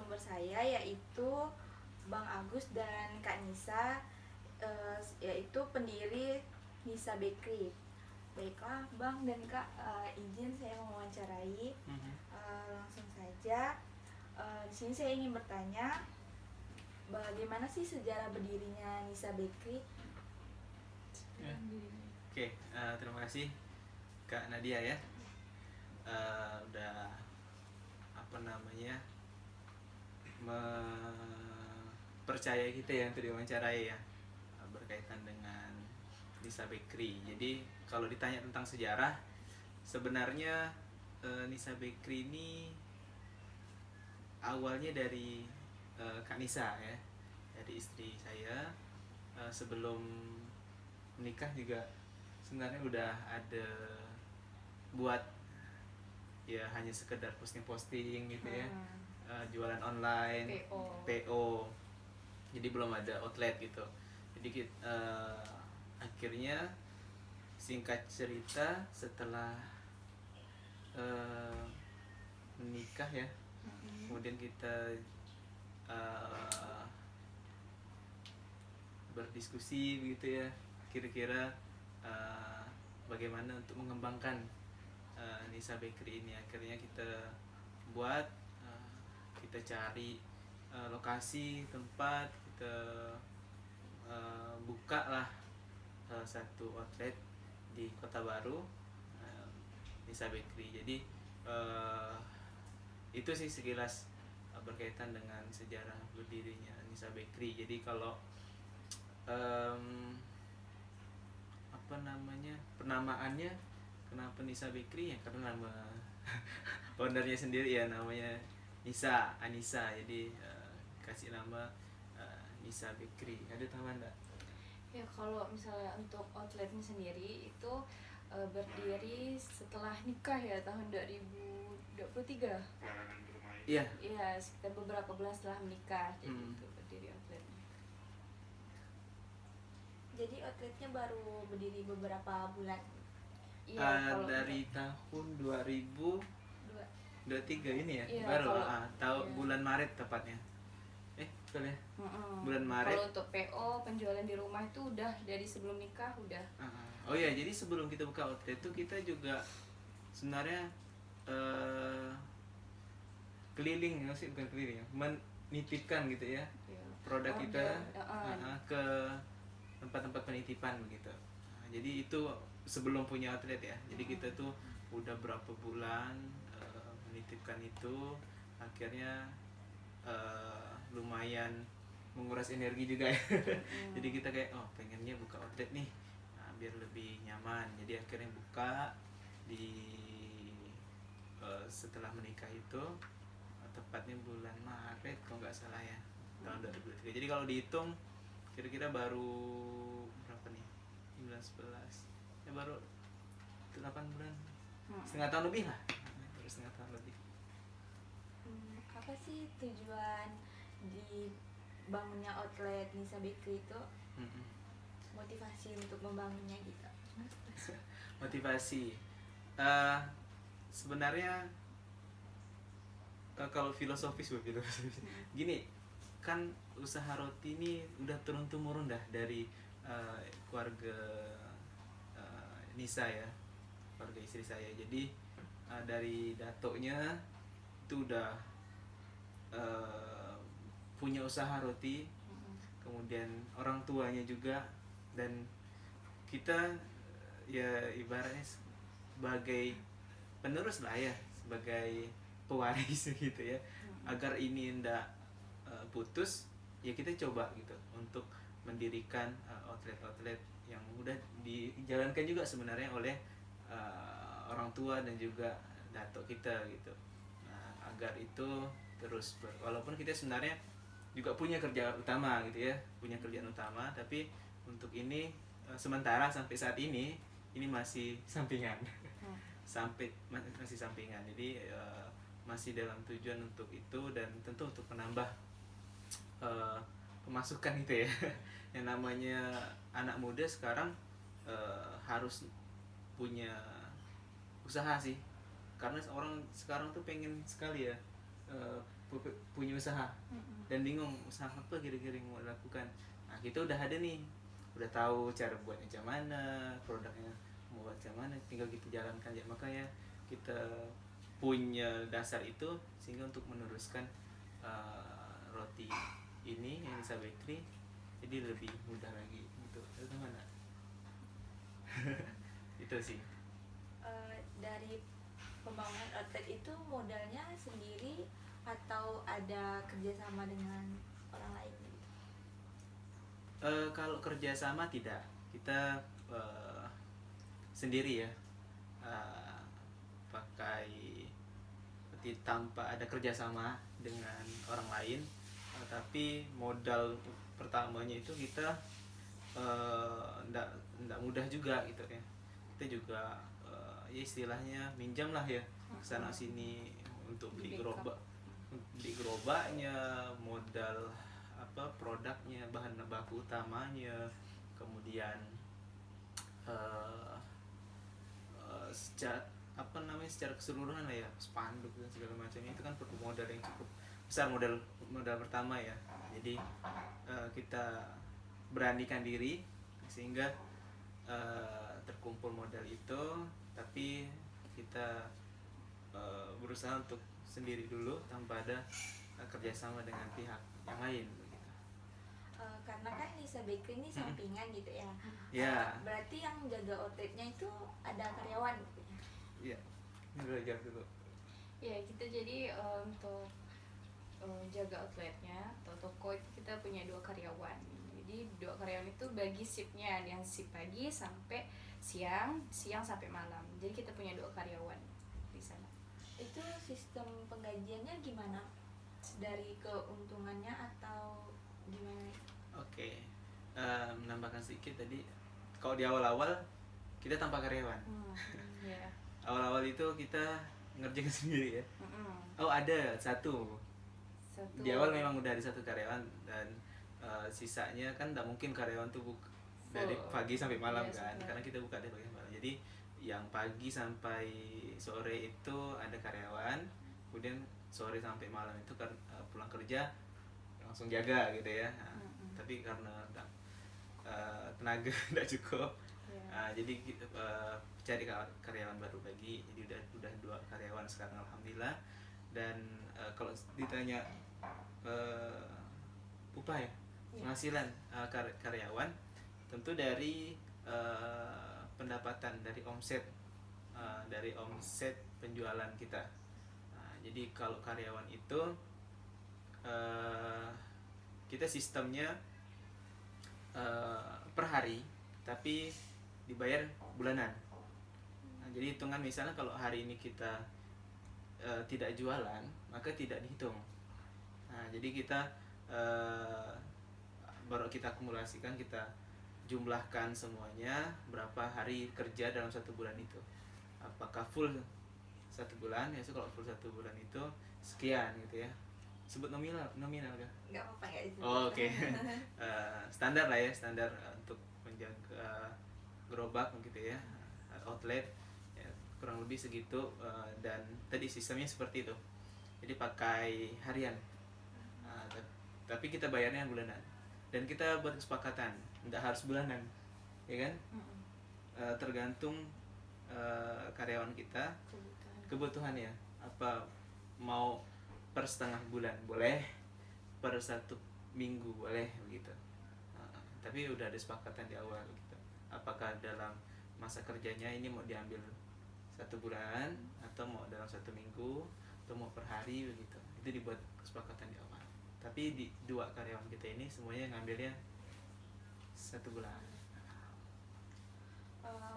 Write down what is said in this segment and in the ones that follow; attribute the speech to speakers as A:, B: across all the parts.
A: narasumber saya yaitu Bang Agus dan Kak Nisa, yaitu pendiri Nisa Bakery. Baiklah Bang dan Kak, izin saya mewawancarai. Langsung saja. Di sini saya ingin bertanya, bagaimana sih sejarah berdirinya Nisa Bakery?
B: Ya. Oke, terima kasih Kak Nadia ya. Udah percaya kita ya untuk diwawancarai ya, berkaitan dengan Nisa Bakery. Jadi kalau ditanya tentang sejarah, sebenarnya Nisa Bakery ini awalnya dari Kak Nisa ya, dari istri saya. Sebelum menikah juga sebenarnya udah ada buat ya hanya sekedar posting-posting gitu ya, jualan online, PO. Jadi belum ada outlet gitu. Jadi akhirnya singkat cerita setelah menikah ya, kemudian kita berdiskusi begitu ya, kira-kira bagaimana untuk mengembangkan Nisa Bakery ini. Akhirnya kita buat, kita cari lokasi tempat, kita buka lah salah satu outlet di Kota Baru, Nisa Bakery. Jadi itu sih sekilas berkaitan dengan sejarah berdirinya Nisa Bakery. Jadi kalau penamaannya kenapa Nisa Bakery ya, karena nama ownernya sendiri ya, namanya Nisa Anissa. Jadi kasih nama Nisa Bakery. Ada tambahan enggak?
A: Ya, kalau misalnya untuk outletnya sendiri itu berdiri setelah nikah ya, tahun 2023.
B: Iya.
A: Iya, sekitar beberapa bulan setelah menikah. Jadi itu berdiri outletnya. Jadi outletnya baru berdiri beberapa bulan.
B: Iya, dari tahun 2023 ini ya, iya, baru tahu iya. Bulan Maret tepatnya. Betul ya? Bulan Maret.
A: Kalau untuk PO penjualan di rumah itu udah dari sebelum nikah udah.
B: Oh ya, jadi sebelum kita buka outlet itu kita juga sebenarnya keliling ya sih, bukan keliling ya, menitipkan gitu ya, produk kita ke tempat-tempat penitipan begitu. Jadi itu sebelum punya outlet ya. Jadi kita tuh udah berapa bulan menitipkan itu. Akhirnya lumayan menguras energi juga ya. Jadi kita kayak pengennya buka outlet nih, biar lebih nyaman. Jadi akhirnya buka di setelah menikah itu, tepatnya bulan Maret kalau nggak salah ya, tahun 2023. Jadi kalau dihitung kira-kira baru berapa nih, 9, 11 ya, baru 8 bulan, setengah tahun lebih lah, baru setengah tahun lebih.
A: Apa sih tujuan dibangunnya outlet Nisa Bakery itu? Motivasi untuk membangunnya gitu.
B: Motivasi sebenarnya kalau filosofis gini kan, usaha roti ini udah turun temurun dah dari keluarga Nisa ya, keluarga istri saya. Jadi dari datuknya itu udah punya usaha roti, kemudian orang tuanya juga, dan kita ya ibaratnya sebagai penerus lah ya, sebagai pewaris gitu ya. Agar ini ndak putus ya, kita coba gitu untuk mendirikan outlet-outlet yang udah dijalankan juga sebenarnya oleh orang tua dan juga datuk kita gitu. Agar itu terus walaupun kita sebenarnya juga punya kerja utama gitu ya, punya kerjaan utama, tapi untuk ini sementara sampai saat ini masih sampingan. Masih sampingan. Jadi masih dalam tujuan untuk itu, dan tentu untuk menambah pemasukan gitu ya. Yang namanya anak muda sekarang harus punya usaha sih, karena orang sekarang tuh pengen sekali ya punya usaha
A: Mm-mm.
B: dan bingung usaha apa kira-kira yang mau dilakukan. Nah kita udah ada nih, udah tahu cara buatnya macam mana, produknya mau buat macam mana, tinggal kita jalankan ya. Makanya kita punya dasar itu sehingga untuk meneruskan roti ini yang Nisa Bakery jadi lebih mudah lagi gitu. Itu mana? Itu sih.
A: Dari pembangunan outlet itu modalnya sendiri atau ada kerjasama dengan orang lain gitu?
B: Kalau kerjasama tidak, kita sendiri ya, eh, pakai tanpa ada kerjasama dengan orang lain. Tapi modal pertamanya itu kita ndak mudah juga gitu ya. Kita juga ya istilahnya minjam lah ya sana sini untuk beli gerobaknya, modal apa produknya, bahan baku utamanya, kemudian secara apa namanya secara keseluruhan lah ya, spanduk dan segala macamnya itu kan perlu modal yang cukup besar, modal pertama ya. Jadi kita beranikan diri sehingga terkumpul modal itu, tapi kita berusaha untuk sendiri dulu tanpa ada kerjasama dengan pihak yang lain begitu.
A: Karena kan Nisa Bakery ini sampingan gitu ya.
B: Ya.
A: Berarti yang jaga outletnya itu ada karyawan gitu ya?
B: Iya, ini belajar dulu.
C: Ya, kita jadi untuk jaga outletnya atau toko itu kita punya 2 karyawan. Jadi 2 karyawan itu bagi shiftnya, yang shift pagi sampai siang sampai malam. Jadi kita punya 2 karyawan di sana.
A: Itu sistem penggajiannya gimana? Dari keuntungannya atau gimana?
B: Oke, menambahkan sedikit tadi, kalau di awal-awal kita tanpa karyawan.
C: Ya.
B: Awal-awal itu kita ngerjain sendiri ya.
C: Mm-mm.
B: Oh ada satu.
C: Satu.
B: Di awal memang udah ada satu karyawan dan sisanya kan tidak mungkin karyawan tuh dari pagi sampai malam
C: Iya,
B: kan,
C: sampai.
B: karena kita buka dari pagi sampai malam. Jadi yang pagi sampai sore itu ada karyawan, kemudian sore sampai malam itu kan pulang kerja langsung jaga gitu ya. Nah, tapi karena tenaga tidak cukup,
C: Ya.
B: jadi kita cari karyawan baru lagi. Jadi udah 2 karyawan sekarang alhamdulillah. Dan kalau ditanya upah ya, penghasilan karyawan tentu dari pendapatan dari omset, dari omset penjualan kita. Nah, jadi kalau karyawan itu kita sistemnya per hari tapi dibayar bulanan. Nah, jadi hitungan misalnya kalau hari ini kita tidak jualan maka tidak dihitung. Nah, jadi kita baru kita akumulasikan, kita jumlahkan semuanya berapa hari kerja dalam 1 bulan itu, apakah full 1 bulan ya. So, kalau full 1 bulan itu sekian gitu ya, sebut nominal kan?
A: Nggak apa-apa, nggak disebut.
B: Oh, oke. Standar lah ya, standar untuk menjaga gerobak gitu ya, outlet ya, kurang lebih segitu. Dan tadi sistemnya seperti itu, jadi pakai harian. Tapi kita bayarnya bulanan dan kita berkesepakatan nggak harus bulanan ya kan. Tergantung karyawan kita kebutuhannya apa, mau per setengah bulan boleh, per 1 minggu boleh begitu. Tapi udah ada kesepakatan di awal gitu, apakah dalam masa kerjanya ini mau diambil 1 bulan atau mau dalam 1 minggu atau mau per hari begitu. Itu dibuat kesepakatan di awal. Tapi di 2 karyawan kita ini semuanya ngambilnya 1 bulan.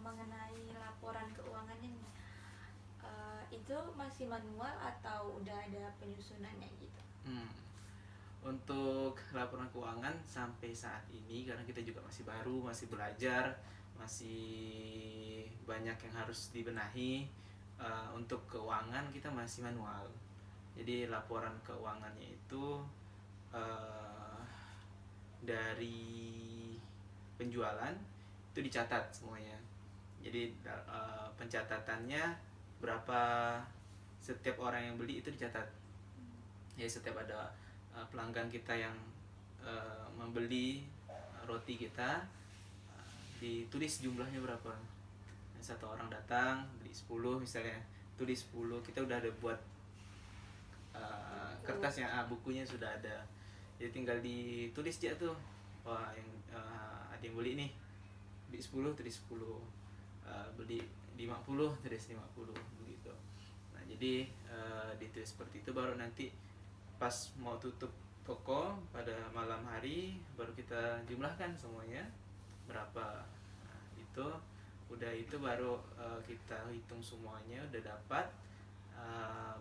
A: Mengenai laporan keuangannya nih, itu masih manual atau udah ada penyusunannya gitu?
B: Untuk laporan keuangan sampai saat ini, karena kita juga masih baru, masih belajar, masih banyak yang harus dibenahi. Untuk keuangan kita masih manual. Jadi laporan keuangannya itu dari penjualan itu dicatat semuanya. Jadi pencatatannya berapa setiap orang yang beli itu dicatat Ya setiap ada pelanggan kita yang membeli roti kita, ditulis jumlahnya berapa. Satu orang datang beli 10 misalnya, tulis 10, kita udah ada buat kertasnya, bukunya sudah ada, jadi tinggal ditulis aja tuh, wah yang ada yang beli nih, beli 10 tulis 10, beli 50 tulis 50 begitu. Nah jadi ditulis seperti itu, baru nanti pas mau tutup toko pada malam hari baru kita jumlahkan semuanya berapa. Nah, itu udah, itu baru kita hitung semuanya udah dapat,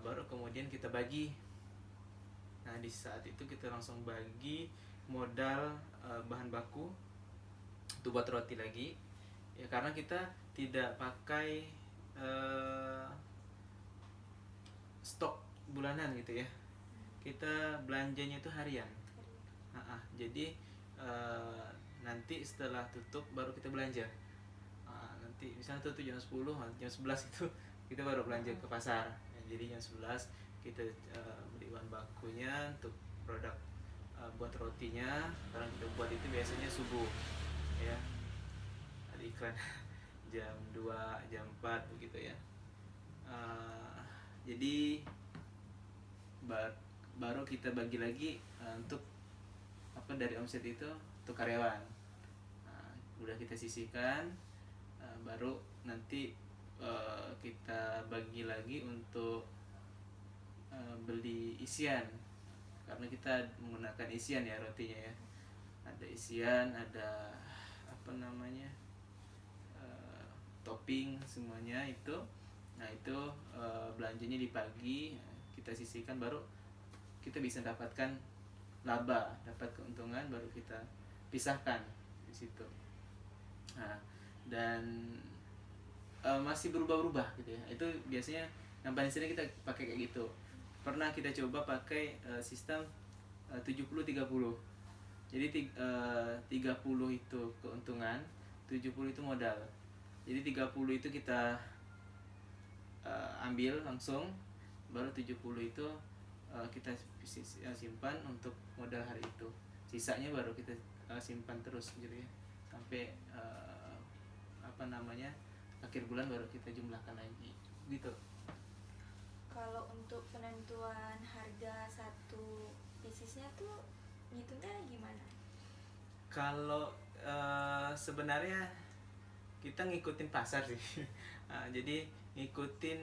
B: baru kemudian kita bagi. Nah di saat itu kita langsung bagi modal bahan baku untuk buat roti lagi ya, karena kita tidak pakai stok bulanan gitu ya, kita belanjanya itu harian. Jadi nanti setelah tutup baru kita belanja. Nanti misalnya tutup jam 10, jam 11 itu kita baru belanja ke pasar ya, jadi jam 11 kita beli bahan bakunya untuk produk buat rotinya. Karena kita buat itu biasanya subuh ya, ada iklan jam 2, jam 4 begitu ya. Jadi baru kita bagi lagi untuk apa dari omset itu untuk karyawan. Udah kita sisihkan, baru nanti kita bagi lagi untuk beli isian, karena kita menggunakan isian ya rotinya ya, ada isian, ada apa namanya topping semuanya itu. Nah itu belanjanya di pagi kita sisihkan, baru kita bisa dapatkan laba, dapat keuntungan, baru kita pisahkan di situ. Nah, dan masih berubah-ubah gitu ya. Itu biasanya yang paling sering kita pakai kayak gitu. Pernah kita coba pakai sistem 70-30. Jadi 30 itu keuntungan, 70 itu modal. Jadi 30 itu kita ambil langsung, baru 70 itu kita simpan untuk modal hari itu. Sisanya baru kita simpan terus gitu ya, sampai apa namanya akhir bulan baru kita jumlahkan lagi gitu.
A: Kalau untuk penentuan harga satu piecesnya tuh ngitungnya gimana?
B: Kalau sebenarnya kita ngikutin pasar sih. Jadi ngikutin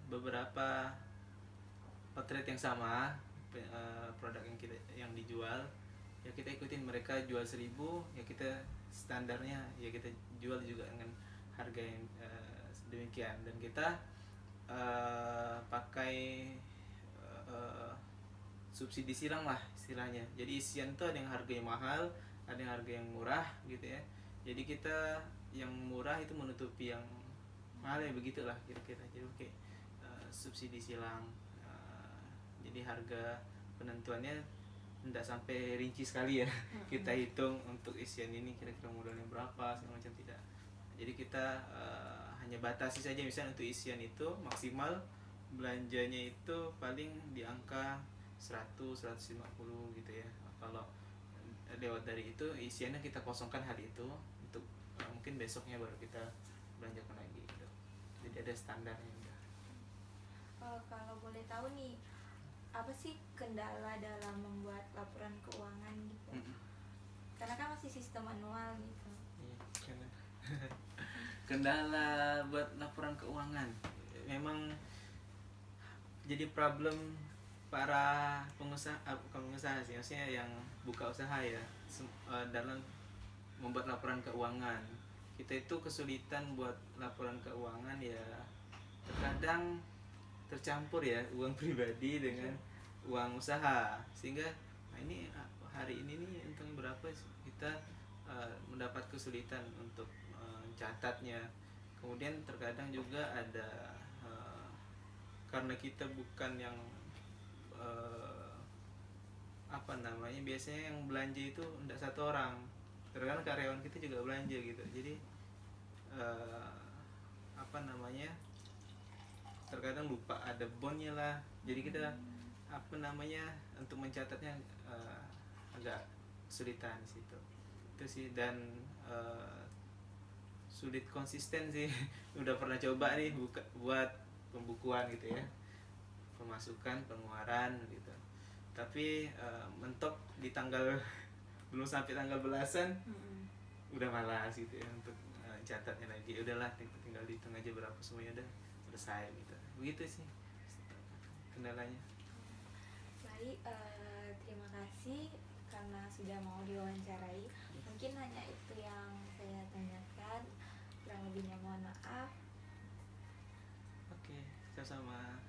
B: beberapa outlet yang sama, produk yang dijual ya kita ikutin. Mereka jual 1000 ya kita standarnya ya kita jual juga dengan harga yang demikian, dan kita pakai subsidi silang lah istilahnya. Jadi isian tuh ada yang harganya mahal, ada yang harga yang murah gitu ya. Jadi kita yang murah itu menutupi yang mahal ya, begitulah kira-kira. Jadi oke, subsidi silang. Jadi harga penentuannya tidak sampai rinci sekali ya. Kita hitung untuk isian ini kira-kira modalnya berapa segala macam, tidak. Jadi kita hanya batasi saja, misalnya untuk isian itu maksimal belanjanya itu paling di angka 100-150 gitu ya. Kalau lewat dari itu isiannya kita kosongkan hari itu, untuk mungkin besoknya baru kita belanjakan lagi gitu. Jadi ada standarnya.
A: Kalau boleh tahu nih, apa sih kendala dalam membuat laporan keuangan gitu? Karena kan masih sistem manual gitu.
B: Kendala buat laporan keuangan memang jadi problem para pengusaha, bukan pengusaha sih, maksudnya yang buka usaha ya, dalam membuat laporan keuangan. Kita itu kesulitan buat laporan keuangan ya, terkadang tercampur ya uang pribadi dengan uang usaha, sehingga ini hari ini nih untung berapa, kita mendapat kesulitan untuk mencatatnya. Kemudian terkadang juga ada karena kita bukan yang apa namanya, biasanya yang belanja itu tidak satu orang, terkadang karyawan kita juga belanja gitu. Jadi apa namanya, terkadang lupa ada bonnya lah. Jadi kita apa namanya, untuk mencatatnya agak kesulitan di situ itu sih. Dan sulit konsisten sih. Udah pernah coba nih buat pembukuan gitu ya, pemasukan pengeluaran gitu, tapi mentok di tanggal belum sampai tanggal belasan udah malas gitu ya untuk catatnya lagi. Udahlah, tinggal dihitung aja berapa semuanya, udah selesai gitu. Begitu sih kendalanya.
A: Baik, terima kasih karena sudah mau diwawancarai. Mungkin hanya itu yang saya tanyakan, kurang lebihnya mohon maaf.
B: Oke, sama-sama.